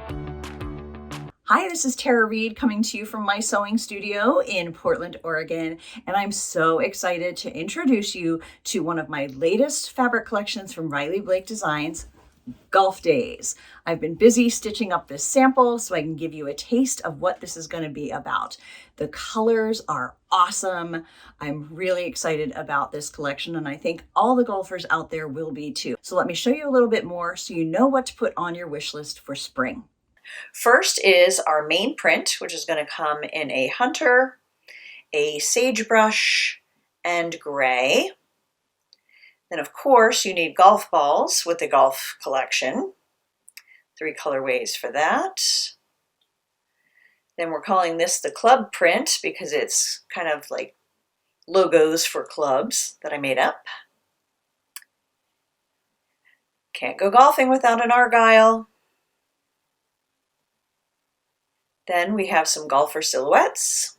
Hi, this is Tara Reed coming to you from my sewing studio in Portland, Oregon, and I'm so excited to introduce you to one of my latest fabric collections from Riley Blake Designs, Golf Days. I've been busy stitching up this sample so I can give you a taste of what this is going to be about. The colors are awesome. I'm really excited about this collection, and I think all the golfers out there will be too. So let me show you a little bit more so you know what to put on your wish list for spring. First is our main print, which is going to come in a hunter, a sagebrush, and gray. Then of course you need golf balls with the golf collection. 3 colorways for that. Then we're calling this the club print because it's kind of like logos for clubs that I made up. Can't go golfing without an argyle. Then we have some golfer silhouettes.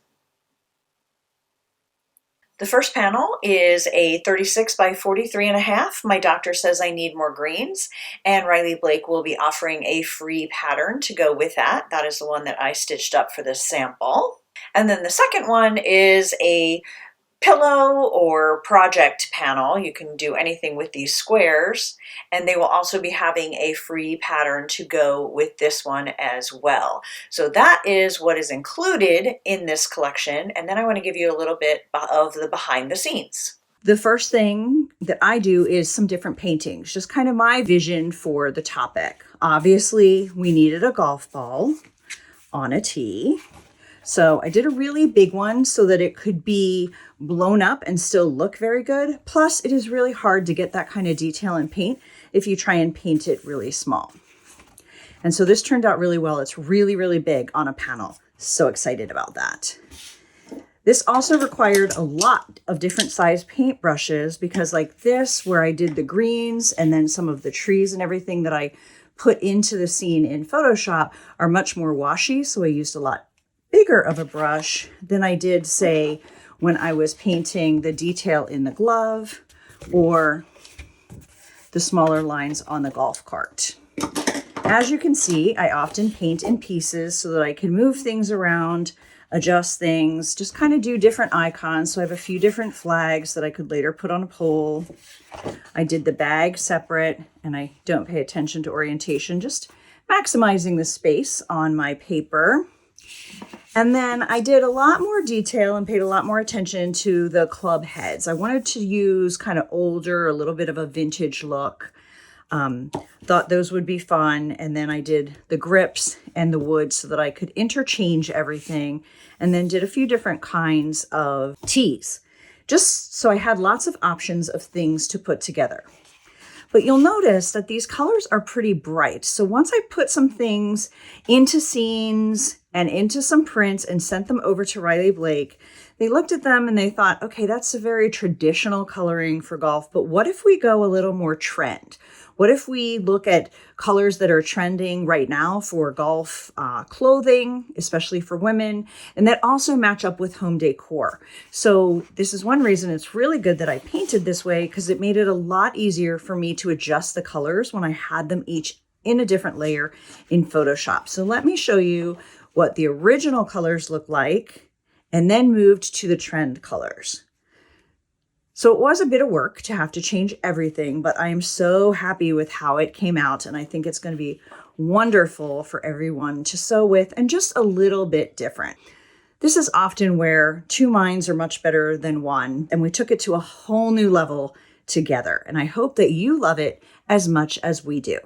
The first panel is a 36 by 43.5. My doctor says I need more greens, and Riley Blake will be offering a free pattern to go with that. That is the one that I stitched up for this sample. And then the second one is a pillow or project panel. You can do anything with these squares, and they will also be having a free pattern to go with this one as well. So that is what is included in this collection, and then I want to give you a little bit of the behind the scenes. The first thing that I do is some different paintings, just kind of my vision for the topic. Obviously, we needed a golf ball on a tee. So I did a really big one so that it could be blown up and still look very good. Plus, it is really hard to get that kind of detail in paint if you try and paint it really small. And so this turned out really well. It's really, really big on a panel. So excited about that. This also required a lot of different size paintbrushes because like this, where I did the greens and then some of the trees and everything that I put into the scene in Photoshop are much more washy. So I used a lot bigger of a brush than I did, say, when I was painting the detail in the glove or the smaller lines on the golf cart. As you can see, I often paint in pieces so that I can move things around, adjust things, just kind of do different icons. So I have a few different flags that I could later put on a pole. I did the bag separate, and I don't pay attention to orientation, just maximizing the space on my paper. And then I did a lot more detail and paid a lot more attention to the club heads. I wanted to use kind of older, a little bit of a vintage look. Thought those would be fun. And then I did the grips and the wood so that I could interchange everything. And then did a few different kinds of tees, just so I had lots of options of things to put together. But you'll notice that these colors are pretty bright. So once I put some things into scenes and into some prints and sent them over to Riley Blake, they looked at them and they thought, okay, that's a very traditional coloring for golf, but what if we go a little more trend? What if we look at colors that are trending right now for golf clothing, especially for women, and that also match up with home decor? So this is one reason it's really good that I painted this way, because it made it a lot easier for me to adjust the colors when I had them each in a different layer in Photoshop. So let me show you what the original colors look like and then moved to the trend colors. So it was a bit of work to have to change everything, but I am so happy with how it came out, and I think it's going to be wonderful for everyone to sew with and just a little bit different. This is often where 2 minds are much better than one, and we took it to a whole new level together, and I hope that you love it as much as we do.